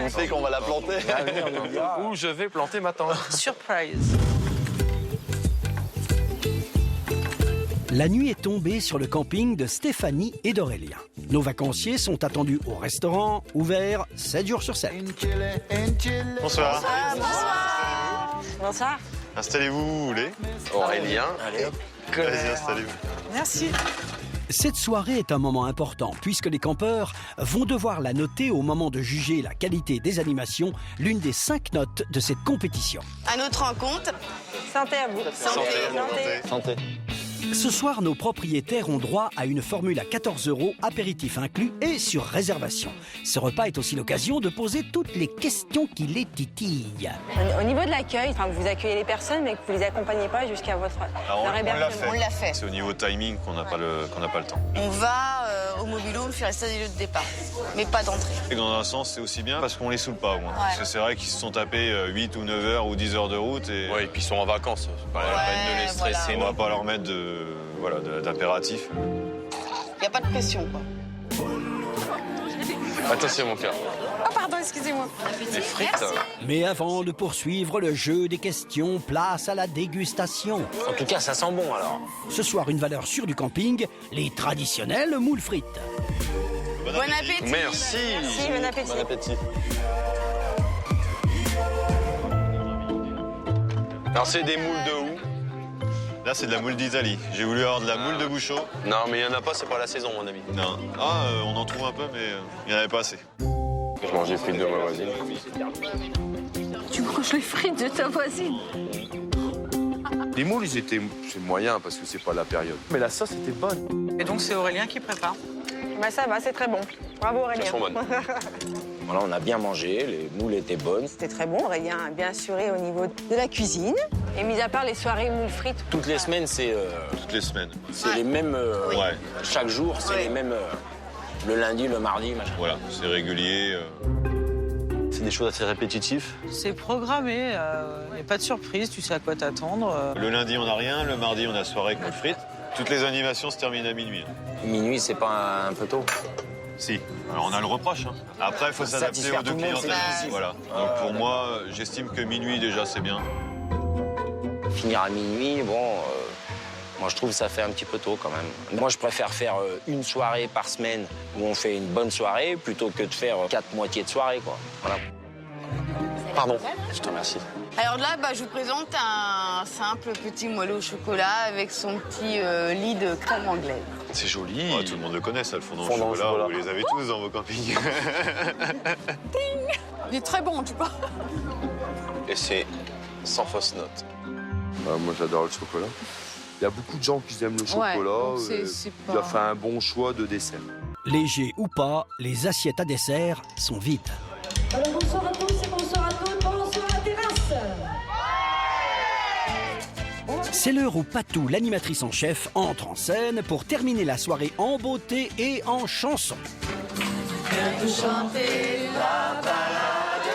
Speaker 9: On sait qu'on va la planter.
Speaker 7: L'avenir nous le dira.
Speaker 10: Où je vais planter ma tente.
Speaker 8: Surprise.
Speaker 1: La nuit est tombée sur le camping de Stéphanie et d'Aurélien. Nos vacanciers sont attendus au restaurant, ouvert 7 jours sur 7.
Speaker 2: Bonsoir.
Speaker 8: Bonsoir.
Speaker 2: Installez-vous où vous voulez.
Speaker 10: Aurélien.
Speaker 7: Allez, hop.
Speaker 2: Vas-y, installez-vous.
Speaker 8: Merci.
Speaker 1: Cette soirée est un moment important puisque les campeurs vont devoir la noter au moment de juger la qualité des animations, l'une des 5 notes de cette compétition.
Speaker 4: À notre rencontre.
Speaker 8: Santé à vous.
Speaker 7: Santé.
Speaker 1: Ce soir, nos propriétaires ont droit à une formule à 14 €, apéritif inclus et sur réservation. Ce repas est aussi l'occasion de poser toutes les questions qui les titillent.
Speaker 6: Au niveau de l'accueil, vous accueillez les personnes, mais que vous ne les accompagnez pas jusqu'à votre
Speaker 2: Alors,
Speaker 6: leur
Speaker 2: on l'a
Speaker 6: hébergement.
Speaker 2: fait.
Speaker 4: On l'a fait.
Speaker 2: C'est au niveau timing qu'on n'a pas le temps.
Speaker 4: On va au Mobilo faire rester des lieux de départ, mais pas d'entrée.
Speaker 2: Et dans un sens, c'est aussi bien parce qu'on les saoule pas au moins. Parce que c'est vrai qu'ils se sont tapés 8 ou 9 heures ou 10 heures de route. Et
Speaker 10: Ouais, et puis ils sont en vacances. C'est pas la peine de les stresser.
Speaker 2: on va pas leur mettre d'impératif.
Speaker 4: Il n'y a pas de pression, quoi.
Speaker 10: Attention, mon cœur.
Speaker 6: Oh, pardon, excusez-moi.
Speaker 10: Des frites.
Speaker 1: Mais avant de poursuivre le jeu des questions, place à la dégustation.
Speaker 7: En tout cas, ça sent bon alors.
Speaker 1: Ce soir, une valeur sûre du camping, les traditionnelles moules frites.
Speaker 4: Bon appétit.
Speaker 10: Merci.
Speaker 6: Merci, bon appétit.
Speaker 9: Bon appétit.
Speaker 10: Alors, c'est des moules de où?
Speaker 2: Là, c'est de la moule d'Italie. J'ai voulu avoir de la moule de Bouchot.
Speaker 10: Non, mais il n'y en a pas, c'est pas la saison, mon ami.
Speaker 2: Non. On en trouve un peu, mais il n'y en avait pas assez.
Speaker 10: Je mange les frites de ma voisine.
Speaker 6: Tu manges les frites de ta voisine.
Speaker 10: Les moules, c'est moyen parce que c'est pas la période. Mais la sauce était bonne.
Speaker 8: Et donc, c'est Aurélien qui prépare.
Speaker 6: Bah ça va, c'est très bon. Bravo Aurélien.
Speaker 10: Elles sont bonnes.
Speaker 7: Voilà, on a bien mangé, les moules étaient bonnes.
Speaker 6: C'était très bon, Aurélien a bien assuré au niveau de la cuisine. Et mis à part les soirées moules frites.
Speaker 7: Toutes les semaines, c'est
Speaker 2: Toutes les semaines.
Speaker 7: les mêmes...
Speaker 2: Ouais.
Speaker 7: Chaque jour, c'est les mêmes... le lundi, le mardi, machin.
Speaker 2: Voilà, c'est régulier.
Speaker 9: C'est des choses assez répétitives.
Speaker 8: C'est programmé, il n'y a pas de surprise, tu sais à quoi t'attendre.
Speaker 2: Le lundi, on n'a rien. Le mardi, on a soirée avec moules frites. Toutes les animations se terminent à minuit.
Speaker 7: Minuit, c'est pas un peu tôt?
Speaker 2: Si. Alors, on a le reproche. Après, il faut s'adapter
Speaker 7: Satisfaire
Speaker 2: aux deux
Speaker 7: tout le monde,
Speaker 2: clientèles.
Speaker 7: c'est difficile.
Speaker 2: Voilà. Donc, pour moi, j'estime que minuit, déjà, c'est bien.
Speaker 7: Finir à minuit, bon... moi, je trouve que ça fait un petit peu tôt, quand même. Moi, je préfère faire une soirée par semaine où on fait une bonne soirée plutôt que de faire 4 moitiés de soirée, quoi. Voilà.
Speaker 9: Pardon, je te remercie.
Speaker 4: Alors là, je vous présente un simple petit moelleux au chocolat avec son petit lit de crème anglaise.
Speaker 10: C'est joli.
Speaker 2: Ouais, tout le monde le connaît, ça, le fondant au
Speaker 9: Fondant au
Speaker 2: chocolat.
Speaker 9: chocolat.
Speaker 2: Vous les avez tous dans vos campings.
Speaker 4: Il est très bon, tu vois.
Speaker 10: Et c'est sans fausse note. Moi, j'adore le chocolat. Il y a beaucoup de gens qui aiment le chocolat.
Speaker 4: donc
Speaker 10: Il a fait un bon choix de dessert.
Speaker 1: Léger ou pas, les assiettes à dessert sont vides.
Speaker 12: Alors bonsoir à tous et bonsoir à toutes, bonsoir à la terrasse.
Speaker 1: C'est l'heure où Patou, l'animatrice en chef, entre en scène pour terminer la soirée en beauté et en chanson.
Speaker 12: Viens te chanter la balade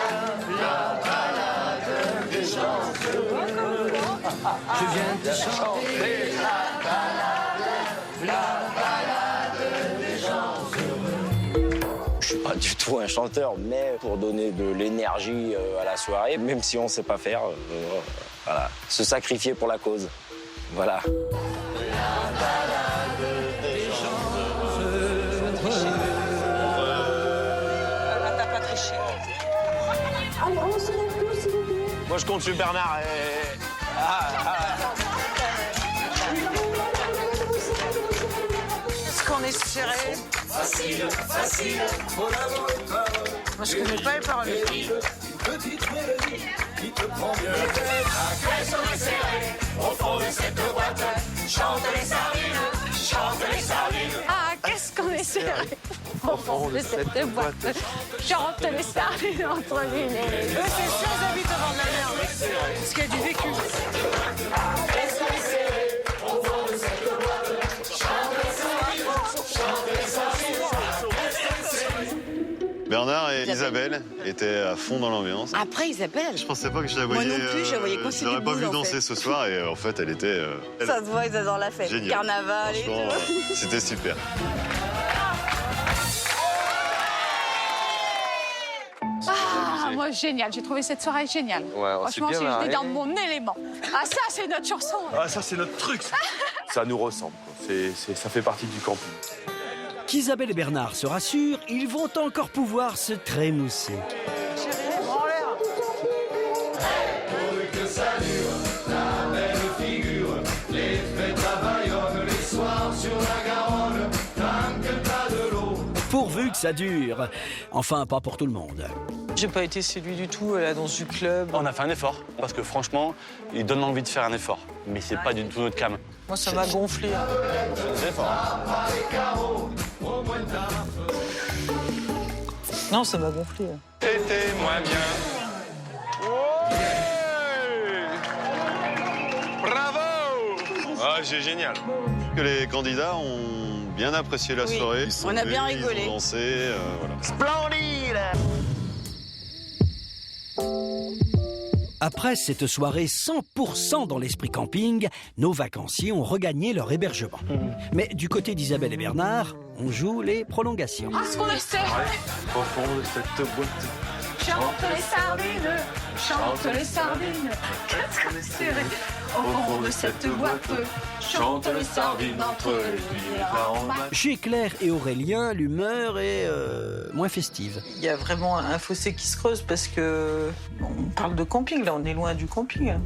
Speaker 12: des gens heureux. Je viens te chanter la balade des gens heureux.
Speaker 7: Je suis pas du tout un chanteur, mais pour donner de l'énergie à la soirée, même si on sait pas faire, voilà, se sacrifier pour la cause. Voilà.
Speaker 12: La balade des gens heureux.
Speaker 8: T'as pas triché.
Speaker 12: Alors on se lève tous, s'il vous plaît.
Speaker 7: Moi, je compte sur Bernard.
Speaker 8: Est-ce qu'on est serré?
Speaker 12: Facile, facile.
Speaker 8: Moi, je connais pas les paroles.
Speaker 12: Une petite mélodie qui te prend bien la tête. Qu'est-ce qu'on est serré au fond de cette boîte. Chante les sardines, chante les sardines.
Speaker 5: Ah, qu'est-ce qu'on est serré au fond de cette boîte. Chante les sardines entre l'une et les deux.
Speaker 8: C'est sûr, ils habitent avant de la merde. Parce qu'il y a du vécu.
Speaker 12: Qu'est-ce qu'on est serré au fond de cette boîte. Chante les sardines, chante les sardines.
Speaker 2: Bernard et Isabelle étaient à fond dans l'ambiance.
Speaker 4: Après, Isabelle.
Speaker 2: Je pensais pas que je la
Speaker 4: Moi
Speaker 2: voyais.
Speaker 4: non plus, je la voyais quand c'est
Speaker 2: Je l'aurais
Speaker 4: du
Speaker 2: pas
Speaker 4: boule,
Speaker 2: vue
Speaker 4: en
Speaker 2: danser
Speaker 4: fait.
Speaker 2: ce soir et en fait, elle était.
Speaker 4: Ça se voit, ils adorent la fête.
Speaker 2: Génial.
Speaker 4: Carnaval et
Speaker 2: Franchement,
Speaker 4: tout.
Speaker 2: c'était super.
Speaker 5: Ah, moi, génial. J'ai trouvé cette soirée géniale.
Speaker 10: Ouais, on s'est
Speaker 5: Franchement,
Speaker 10: bien marré.
Speaker 5: j'étais dans mon élément. Ah, ça, c'est notre chanson.
Speaker 10: Ah, ça, c'est notre truc. Ça nous ressemble. Quoi. Ça fait partie du camping.
Speaker 1: Qu'Isabelle et Bernard se rassurent, ils vont encore pouvoir se trémousser.
Speaker 12: Que ça dure, la belle figure, les fêtes à Bayonne, les soirs sur la Garonne, tant que t'as de l'eau.
Speaker 1: Pourvu que ça dure. Enfin, pas pour tout le monde.
Speaker 8: J'ai pas été séduit du tout à la danse du club.
Speaker 9: On a fait un effort, parce que franchement, il donne envie de faire un effort. Mais c'est pas du tout notre cam.
Speaker 8: Moi, ça m'a gonflé.
Speaker 9: C'est effort.
Speaker 8: Non, ça m'a gonflé.
Speaker 10: C'était moins bien. Bravo! Ah, c'est génial.
Speaker 2: Que les candidats ont bien apprécié la
Speaker 4: Oui,
Speaker 2: soirée. Ils
Speaker 4: on
Speaker 2: sont
Speaker 4: a bien
Speaker 2: venus,
Speaker 4: rigolé.
Speaker 2: Ils ont dansé, voilà.
Speaker 1: Après cette soirée 100% dans l'esprit camping, nos vacanciers ont regagné leur hébergement. Mais du côté d'Isabelle et Bernard, on joue les prolongations.
Speaker 5: Ah, ce qu'on est serré.
Speaker 10: Au fond de cette boîte.
Speaker 5: Chante les sardines. Chante les sardines. Qu'est-ce qu'on est serré au fond de cette boîte. Chante les sardines entre l'une et la
Speaker 1: Chez Claire et Aurélien, l'humeur est moins festive.
Speaker 8: Il y a vraiment un fossé qui se creuse parce que on parle de camping, là, on est loin du camping. Hein.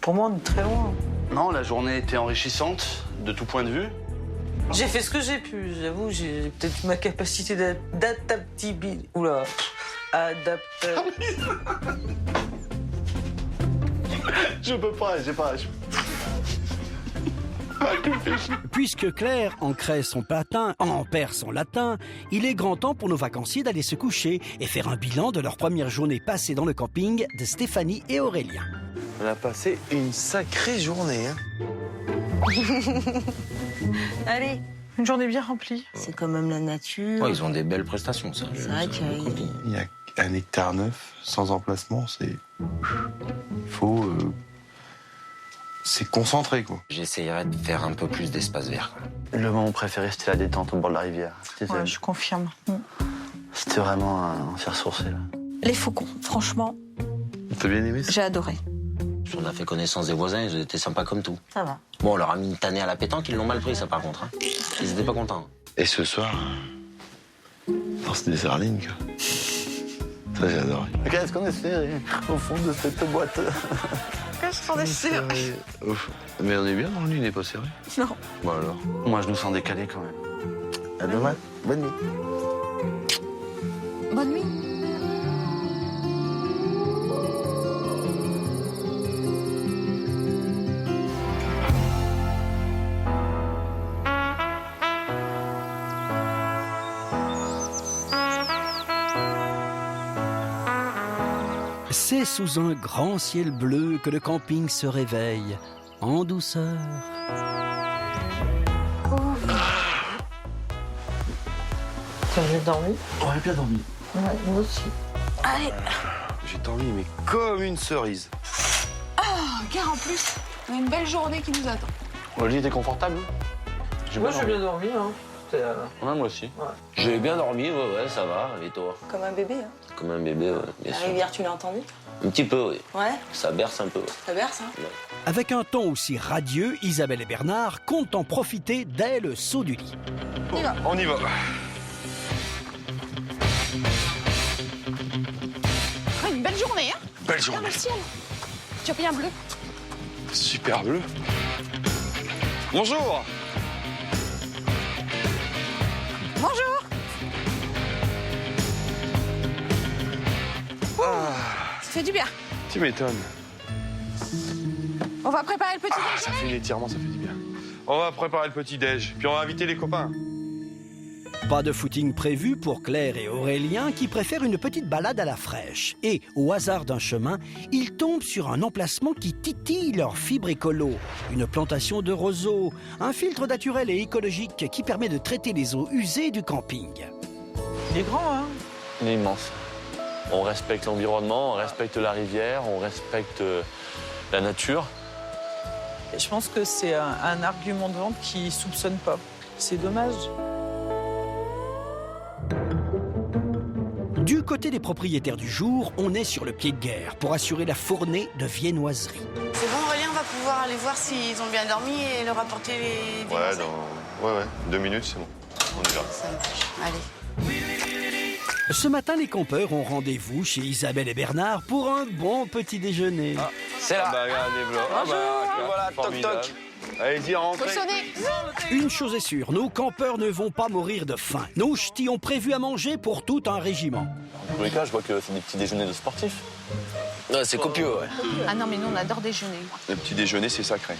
Speaker 8: Pour moi, on est très loin.
Speaker 9: Non, la journée était enrichissante de tout point de vue.
Speaker 8: J'ai fait ce que j'ai pu, j'avoue, j'ai peut-être ma capacité d'adaptabilité. Oula,
Speaker 9: Je peux pas, j'ai pas.
Speaker 1: Puisque Claire en crée son patin, en perd son latin, il est grand temps pour nos vacanciers d'aller se coucher et faire un bilan de leur première journée passée dans le camping de Stéphanie et Aurélien.
Speaker 10: On a passé une sacrée journée. Hein.
Speaker 6: Allez,
Speaker 8: une journée bien remplie.
Speaker 6: c'est quand même la nature.
Speaker 7: Ouais, ils ont des belles prestations, ça.
Speaker 6: C'est vrai que
Speaker 13: Il y a un hectare neuf, sans emplacement, c'est... Il faut... C'est concentré, quoi.
Speaker 7: J'essayerai de faire un peu plus d'espace vert.
Speaker 9: Le moment préféré, c'était la détente au bord de la rivière.
Speaker 8: Ouais, je confirme.
Speaker 9: C'était vraiment on s'est ressourcé là.
Speaker 6: les faucons, franchement,
Speaker 10: T'as bien aimé ça?
Speaker 6: j'ai adoré.
Speaker 7: On a fait connaissance des voisins, ils étaient sympas comme tout.
Speaker 6: Ça va.
Speaker 7: Bon, on leur a mis une tannée à la pétanque, ils l'ont mal pris, ça, par contre. Hein. Ils étaient pas contents.
Speaker 13: Et ce soir... Non, c'était des sardines, quoi. Ça, j'ai adoré.
Speaker 9: Qu'est-ce qu'on est serré au fond de cette boîte?
Speaker 8: Qu'est-ce qu'on est serré?
Speaker 13: Ouf. Mais on est bien dans le lit, il n'est pas serré.
Speaker 8: Non.
Speaker 13: Bon alors.
Speaker 9: Moi, je nous sens décalés quand même. À demain. Bonne nuit.
Speaker 6: Bonne nuit.
Speaker 1: C'est sous un grand ciel bleu que le camping se réveille, en douceur.
Speaker 8: T'as bien dormi?
Speaker 10: Ouais, bien dormi.
Speaker 8: Ouais, moi aussi.
Speaker 6: Allez.
Speaker 10: J'ai dormi, mais comme une cerise.
Speaker 5: Ah, car en plus, on a une belle journée qui nous attend.
Speaker 9: Le lit était confortable?
Speaker 8: Moi, j'ai bien dormi. Hein.
Speaker 9: Ouais, moi aussi.
Speaker 8: Ouais.
Speaker 7: J'ai bien dormi, ouais, ça va. Et toi?
Speaker 6: Comme un bébé. Hein.
Speaker 7: Comme un bébé, ouais, bien
Speaker 6: La
Speaker 7: sûr.
Speaker 6: rivière, tu l'as entendu?
Speaker 7: Un petit peu, oui.
Speaker 6: Ouais.
Speaker 7: Ça berce un peu. Ouais.
Speaker 6: Ça berce, hein?
Speaker 1: Avec un ton aussi radieux, Isabelle et Bernard comptent en profiter dès le saut du lit.
Speaker 10: On y va.
Speaker 5: Ah, une belle journée, hein?
Speaker 10: Belle journée.
Speaker 5: Regarde le ciel. Tu as bien bleu.
Speaker 10: Super bleu. Bonjour.
Speaker 5: Bonjour. Ça fait du bien.
Speaker 10: Tu m'étonnes.
Speaker 5: On va préparer le petit déjeuner.
Speaker 10: Ça fait l'étirement, ça fait du bien. On va préparer le petit-déj, puis on va inviter les copains.
Speaker 1: Pas de footing prévu pour Claire et Aurélien qui préfèrent une petite balade à la fraîche. Et, au hasard d'un chemin, ils tombent sur un emplacement qui titille leur fibre écolo. Une plantation de roseaux, un filtre naturel et écologique qui permet de traiter les eaux usées du camping.
Speaker 8: Il est grand, hein?
Speaker 9: Il est immense. On respecte l'environnement, on respecte la rivière, on respecte la nature.
Speaker 8: Et je pense que c'est un argument de vente qui soupçonne pas. C'est dommage.
Speaker 1: Du côté des propriétaires du jour, on est sur le pied de guerre pour assurer la fournée de viennoiseries.
Speaker 4: C'est bon, Aurélien, on va pouvoir aller voir s'ils ont bien dormi et leur apporter les
Speaker 2: Ouais,
Speaker 4: viennoiseries.
Speaker 2: ouais, 2 minutes, c'est bon. On y va.
Speaker 4: Ça marche. Allez.
Speaker 1: Ce matin, les campeurs ont rendez-vous chez Isabelle et Bernard pour un bon petit déjeuner.
Speaker 7: C'est là.
Speaker 10: Bah, regardez, voilà, toc toc. Allez-y,
Speaker 5: Faut
Speaker 10: rentrez.
Speaker 5: sonner.
Speaker 1: Une chose est sûre, nos campeurs ne vont pas mourir de faim. Nos ch'tis ont prévu à manger pour tout un régiment.
Speaker 9: En tous les cas, je vois que c'est des petits déjeuners de sportifs.
Speaker 7: Ouais, c'est copieux, ouais.
Speaker 5: Ah non, mais nous, on adore déjeuner.
Speaker 10: Le petit déjeuner, c'est sacré.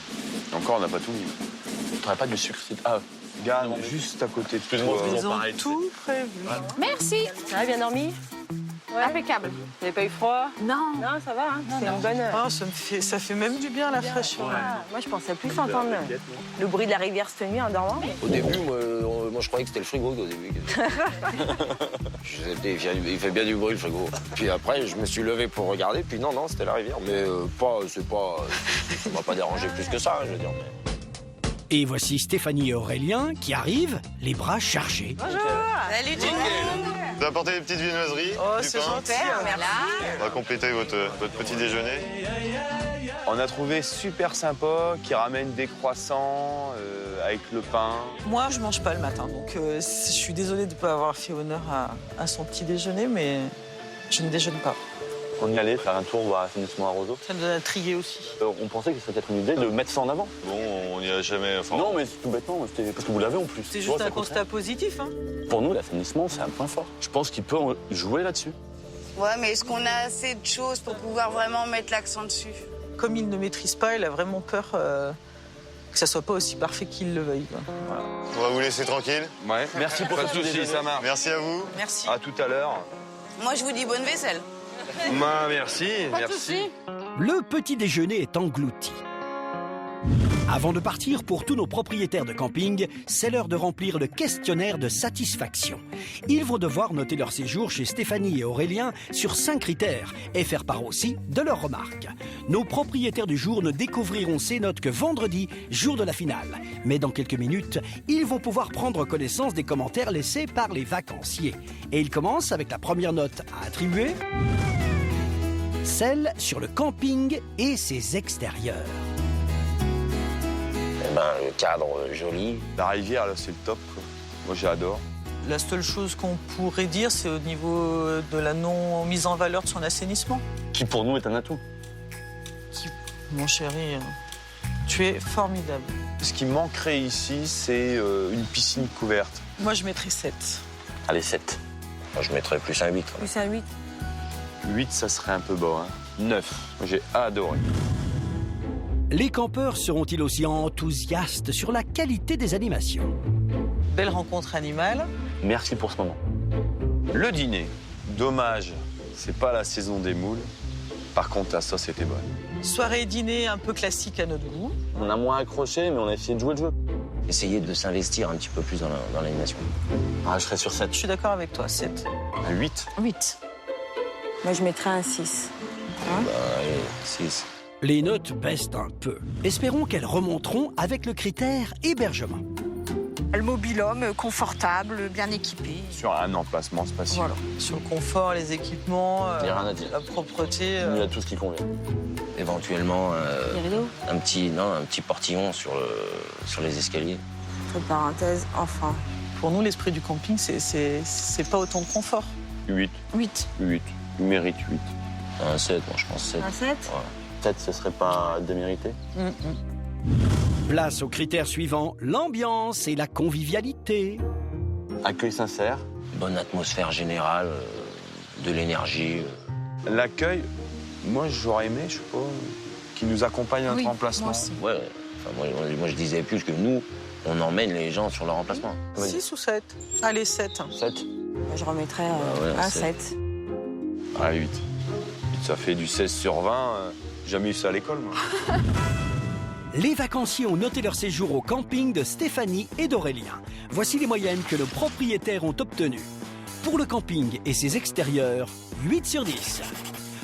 Speaker 10: Encore, on n'a pas tout mis.
Speaker 9: T'aurais pas du sucre? Ah,
Speaker 10: Garde juste à côté de
Speaker 9: excuse-moi,
Speaker 10: toi.
Speaker 9: faisons pareil.
Speaker 8: Tout prévu.
Speaker 5: Merci.
Speaker 6: Ça va, bien dormi?
Speaker 5: Impeccable.
Speaker 6: Vous n'avez pas eu froid?
Speaker 5: Non.
Speaker 6: Non, ça va, hein? C'est une bonne heure.
Speaker 8: Oh, ça fait même du bien, la fraîcheur.
Speaker 6: Ah, moi, je pensais plus entendre le bruit de la rivière cette nuit en dormant.
Speaker 7: Au début, moi, je croyais que c'était le frigo au début. Il fait bien du bruit, le frigo. Puis après, je me suis levé pour regarder, puis non, c'était la rivière. Mais ça m'a pas dérangé plus que ça, je veux dire.
Speaker 1: Et voici Stéphanie et Aurélien qui arrivent, les bras chargés.
Speaker 4: Salut tout le monde.
Speaker 2: Vous apportez des petites viennoiseries?
Speaker 8: Oh,
Speaker 2: du
Speaker 8: c'est
Speaker 2: pain.
Speaker 8: gentil.
Speaker 4: Merci.
Speaker 2: On va compléter votre petit déjeuner.
Speaker 10: On a trouvé super sympa, qui ramène des croissants avec le pain.
Speaker 8: Moi, je mange pas le matin, donc je suis désolée de ne pas avoir fait honneur à son petit déjeuner, mais je ne déjeune pas.
Speaker 9: On y allait faire un tour voir l'assainissement à Roseau.
Speaker 8: Ça me donne à trier aussi.
Speaker 9: On pensait que ce serait peut-être une idée de mettre ça en avant.
Speaker 2: Bon, on n'y a jamais... Enfin,
Speaker 9: Non, mais tout bêtement, parce que vous l'avez en plus.
Speaker 8: C'est
Speaker 9: Tu
Speaker 8: juste
Speaker 9: vois,
Speaker 8: un
Speaker 9: ça coûte
Speaker 8: constat
Speaker 9: rien.
Speaker 8: positif, hein.
Speaker 9: Pour nous, l'assainissement, c'est un point fort. Je pense qu'il peut jouer là-dessus.
Speaker 4: Ouais, mais est-ce qu'on a assez de choses pour pouvoir vraiment mettre l'accent dessus?
Speaker 8: Comme il ne maîtrise pas, il a vraiment peur que ça soit pas aussi parfait qu'il le veuille, quoi. Voilà.
Speaker 2: on va vous laisser tranquille.
Speaker 10: Ouais.
Speaker 9: Merci pour
Speaker 10: Pas de
Speaker 9: ce
Speaker 10: soucis,
Speaker 9: déjeuner.
Speaker 10: ça marche.
Speaker 2: Merci à vous.
Speaker 8: Merci.
Speaker 10: À tout à l'heure.
Speaker 4: Moi, je vous dis bonne vaisselle.
Speaker 10: Merci, merci.
Speaker 1: Le petit déjeuner est englouti. Avant de partir, pour tous nos propriétaires de camping, c'est l'heure de remplir le questionnaire de satisfaction. Ils vont devoir noter leur séjour chez Stéphanie et Aurélien sur 5 critères et faire part aussi de leurs remarques. Nos propriétaires du jour ne découvriront ces notes que vendredi, jour de la finale. Mais dans quelques minutes, ils vont pouvoir prendre connaissance des commentaires laissés par les vacanciers. Et ils commencent avec la première note à attribuer, celle sur le camping et ses extérieurs.
Speaker 7: Le cadre joli.
Speaker 10: La rivière, là, c'est le top, quoi. Moi, j'adore.
Speaker 8: La seule chose qu'on pourrait dire, c'est au niveau de la non-mise en valeur de son assainissement.
Speaker 9: Qui, pour nous, est un atout.
Speaker 8: Mon chéri, tu es formidable.
Speaker 10: Ce qui manquerait ici, c'est une piscine couverte.
Speaker 8: Moi, je mettrais 7.
Speaker 7: Allez, 7. Moi, je mettrais plus un 8.
Speaker 6: Plus un 8.
Speaker 10: 8, ça serait un peu bas, hein. 9. Moi, j'ai adoré.
Speaker 1: Les campeurs seront-ils aussi enthousiastes sur la qualité des animations?
Speaker 8: Belle rencontre animale.
Speaker 9: Merci pour ce moment.
Speaker 10: Le dîner. Dommage, c'est pas la saison des moules.
Speaker 9: Par contre, la sauce était bonne.
Speaker 8: Soirée et dîner un peu classique à notre goût.
Speaker 9: On a moins accroché, mais on a essayé de jouer le jeu.
Speaker 7: Essayer de s'investir un petit peu plus dans l'animation.
Speaker 9: Ah, je serais sur 7.
Speaker 8: Je suis d'accord avec toi, 7.
Speaker 9: À 8.
Speaker 6: 8. Moi, je mettrais un 6.
Speaker 7: Bah, allez, 6.
Speaker 1: Les notes baissent un peu. Espérons qu'elles remonteront avec le critère hébergement.
Speaker 5: Le mobil-home, confortable, bien équipé.
Speaker 9: Sur un emplacement spacieux.
Speaker 8: Voilà. Sur le confort, les équipements,
Speaker 7: Il y a rien à dire.
Speaker 8: la propreté.
Speaker 9: Il y a tout ce qui convient.
Speaker 7: Éventuellement,
Speaker 6: Les rideaux.
Speaker 7: un petit portillon sur les escaliers.
Speaker 6: Entre parenthèses, enfin.
Speaker 8: Pour nous, l'esprit du camping, c'est pas autant de confort.
Speaker 9: 8.
Speaker 6: 8.
Speaker 9: 8. Il mérite 8.
Speaker 7: Un 7, moi je pense 7.
Speaker 6: Un 7.
Speaker 9: 7, ce serait pas démérité.
Speaker 1: Place au critère suivant, l'ambiance et la convivialité.
Speaker 9: Accueil sincère.
Speaker 7: Bonne atmosphère générale, de l'énergie.
Speaker 9: L'accueil, moi j'aurais aimé, je sais pas, qui nous accompagne à notre emplacement.
Speaker 7: Ouais, enfin, moi je disais plus que nous, on emmène les gens sur leur emplacement.
Speaker 8: 6 ou 7? Allez, 7.
Speaker 7: 7.
Speaker 6: Je remettrais un 7.
Speaker 9: Ah, 8. Ça fait du 16 sur 20. Jamais eu ça à l'école, moi.
Speaker 1: Les vacanciers ont noté leur séjour au camping de Stéphanie et d'Aurélien. Voici les moyennes que nos propriétaires ont obtenues. Pour le camping et ses extérieurs, 8 sur 10.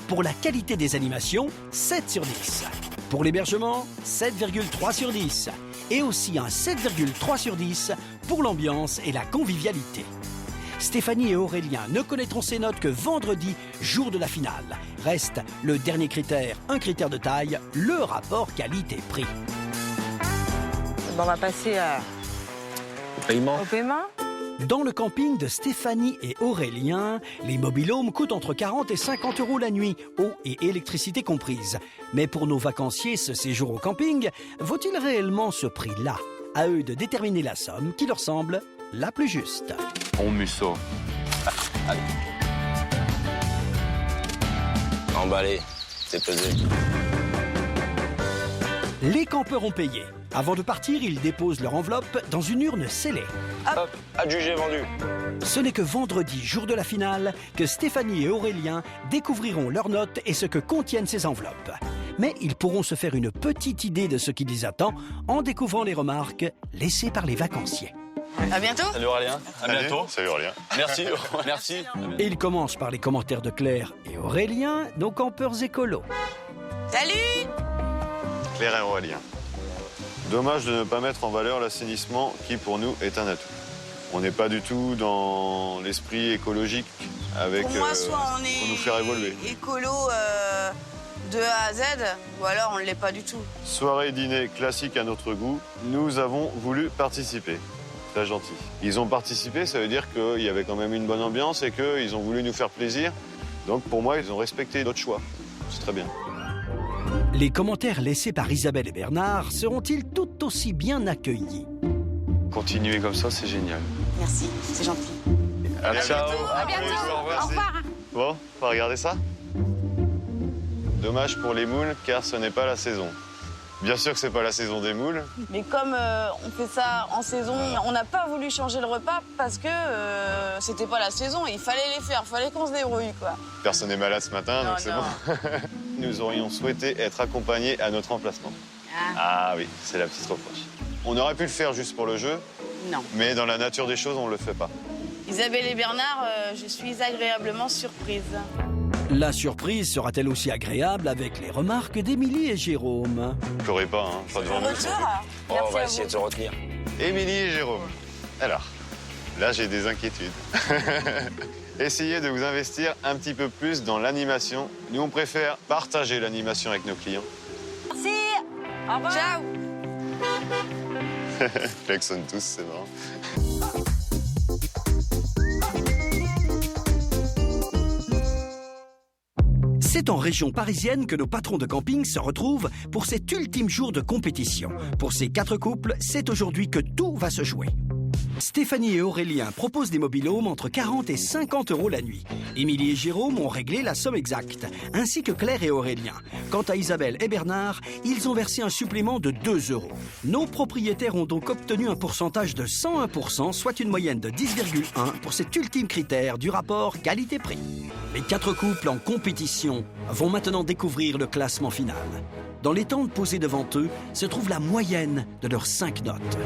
Speaker 1: Pour la qualité des animations, 7 sur 10. Pour l'hébergement, 7,3 sur 10. Et aussi un 7,3 sur 10 pour l'ambiance et la convivialité. Stéphanie et Aurélien ne connaîtront ces notes que vendredi, jour de la finale. Reste le dernier critère, un critère de taille, le rapport qualité-prix.
Speaker 6: On va passer
Speaker 7: Au paiement.
Speaker 6: au paiement.
Speaker 1: Dans le camping de Stéphanie et Aurélien, les mobil-homes coûtent entre 40 et 50 € la nuit, eau et électricité comprises. Mais pour nos vacanciers, ce séjour au camping vaut-il réellement ce prix-là? À eux de déterminer la somme qui leur semble la plus juste.
Speaker 9: On musso.
Speaker 7: Allez. Emballé, c'est pesé.
Speaker 1: Les campeurs ont payé. Avant de partir, ils déposent leur enveloppe dans une urne scellée.
Speaker 7: Hop, adjugé vendu.
Speaker 1: Ce n'est que vendredi, jour de la finale, que Stéphanie et Aurélien découvriront leurs notes et ce que contiennent ces enveloppes. Mais ils pourront se faire une petite idée de ce qui les attend en découvrant les remarques laissées par les vacanciers.
Speaker 4: À bientôt.
Speaker 9: Salut Aurélien. À bientôt.
Speaker 2: Salut Aurélien.
Speaker 9: Merci. Merci.
Speaker 1: Et ils commencent par les commentaires de Claire et Aurélien, nos campeurs écolos.
Speaker 4: Salut.
Speaker 2: Claire et Aurélien. Dommage de ne pas mettre en valeur l'assainissement qui, pour nous, est un atout. On n'est pas du tout dans l'esprit écologique avec
Speaker 4: Pour moi, soit on
Speaker 2: pour nous faire évoluer.
Speaker 4: est écolo de A à Z, ou alors on ne l'est pas du tout.
Speaker 2: Soirée et dîner classique à notre goût, nous avons voulu participer. Très gentil. Ils ont participé, ça veut dire qu'il y avait quand même une bonne ambiance et qu'ils ont voulu nous faire plaisir. Donc pour moi, ils ont respecté notre choix. C'est très bien.
Speaker 1: Les commentaires laissés par Isabelle et Bernard seront-ils tout aussi bien accueillis?
Speaker 10: Continuez comme ça, c'est génial.
Speaker 4: Merci, c'est gentil.
Speaker 2: À ciao.
Speaker 5: À bientôt. Au revoir.
Speaker 2: Bon, on va regarder ça. Dommage pour les moules, car ce n'est pas la saison. Bien sûr que c'est pas la saison des moules.
Speaker 4: Mais comme on fait ça en saison, on n'a pas voulu changer le repas parce que c'était pas la saison. Il fallait les faire, il fallait qu'on se débrouille, quoi.
Speaker 2: Personne n'est malade ce matin, donc c'est bon. Nous aurions souhaité être accompagnés à notre emplacement. Ah oui, c'est la petite reproche. On aurait pu le faire juste pour le jeu,
Speaker 4: Non.
Speaker 2: mais dans la nature des choses, on ne le fait pas.
Speaker 4: Isabelle et Bernard, je suis agréablement surprise.
Speaker 1: La surprise sera-t-elle aussi agréable avec les remarques d'Émilie et Jérôme?
Speaker 2: Je n'aurais pas, hein, pas devant nous.
Speaker 7: Oh, on va essayer de se retenir.
Speaker 2: Émilie et Jérôme. Alors, là, j'ai des inquiétudes. Essayez de vous investir un petit peu plus dans l'animation. Nous, on préfère partager l'animation avec nos clients.
Speaker 4: Merci. Au revoir. Ciao.
Speaker 2: Klaxonnent tous, c'est marrant.
Speaker 1: C'est en région parisienne que nos patrons de camping se retrouvent pour cet ultime jour de compétition. Pour ces 4 couples, c'est aujourd'hui que tout va se jouer. Stéphanie et Aurélien proposent des mobil-homes entre 40 et 50 euros la nuit. Émilie et Jérôme ont réglé la somme exacte, ainsi que Claire et Aurélien. Quant à Isabelle et Bernard, ils ont versé un supplément de 2 euros. Nos propriétaires ont donc obtenu un pourcentage de 101%, soit une moyenne de 10,1 pour cet ultime critère du rapport qualité-prix. Les 4 couples en compétition vont maintenant découvrir le classement final. Dans les tentes posées devant eux se trouve la moyenne de leurs 5 notes.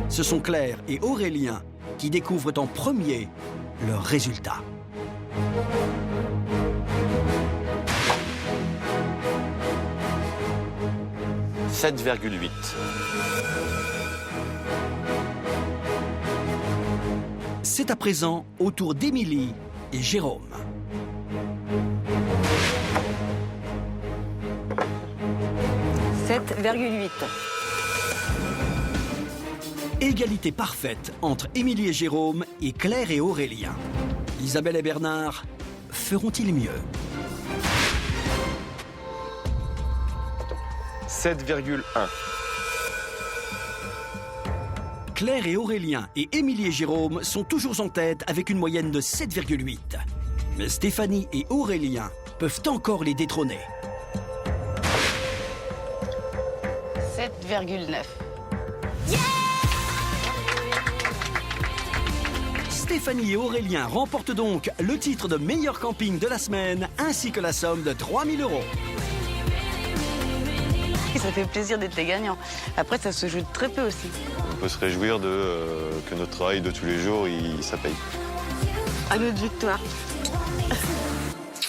Speaker 1: Ce sont Claire et Aurélien qui découvrent en premier leurs résultats.
Speaker 9: « 7,8.
Speaker 1: C'est à présent au tour d'Émilie et Jérôme. «
Speaker 6: 7,8.
Speaker 1: Égalité parfaite entre Émilie et Jérôme et Claire et Aurélien. Isabelle et Bernard feront-ils mieux?
Speaker 10: 7,1.
Speaker 1: Claire et Aurélien et Émilie et Jérôme sont toujours en tête avec une moyenne de 7,8. Mais Stéphanie et Aurélien peuvent encore les détrôner.
Speaker 4: 7,9.
Speaker 1: Stéphanie et Aurélien remportent donc le titre de meilleur camping de la semaine ainsi que la somme de 3 000 euros.
Speaker 4: Ça fait plaisir d'être les gagnants. Après, ça se joue très peu aussi.
Speaker 2: On peut se réjouir que notre travail de tous les jours, ça paye.
Speaker 4: À notre victoire.